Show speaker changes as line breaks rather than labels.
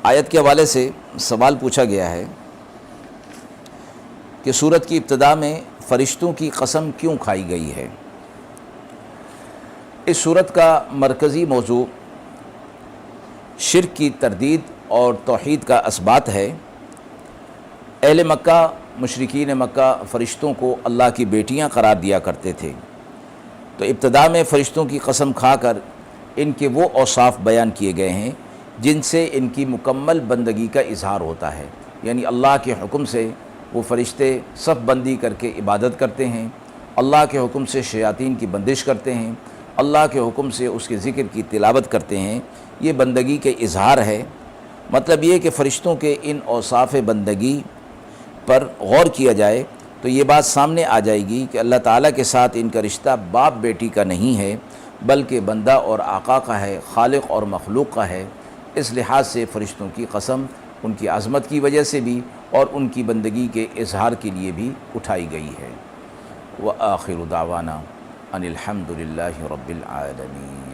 آیت کے حوالے سے سوال پوچھا گیا ہے کہ سورت کی ابتدا میں فرشتوں کی قسم کیوں کھائی گئی ہے؟ اس سورت کا مرکزی موضوع شرک کی تردید اور توحید کا اثبات ہے۔ اہل مکہ مشرکین مکہ فرشتوں کو اللہ کی بیٹیاں قرار دیا کرتے تھے، تو ابتدا میں فرشتوں کی قسم کھا کر ان کے وہ اوصاف بیان کیے گئے ہیں جن سے ان کی مکمل بندگی کا اظہار ہوتا ہے، یعنی اللہ کے حکم سے وہ فرشتے صف بندی کر کے عبادت کرتے ہیں، اللہ کے حکم سے شیاطین کی بندش کرتے ہیں، اللہ کے حکم سے اس کے ذکر کی تلاوت کرتے ہیں۔ یہ بندگی کے اظہار ہے۔ مطلب یہ کہ فرشتوں کے ان اوصاف بندگی پر غور کیا جائے تو یہ بات سامنے آ جائے گی کہ اللہ تعالیٰ کے ساتھ ان کا رشتہ باپ بیٹی کا نہیں ہے، بلکہ بندہ اور آقا کا ہے، خالق اور مخلوق کا ہے۔ اس لحاظ سے فرشتوں کی قسم ان کی عظمت کی وجہ سے بھی اور ان کی بندگی کے اظہار کے لیے بھی اٹھائی گئی ہے۔ وآخر دعوانا ان الحمد للہ رب العالمین۔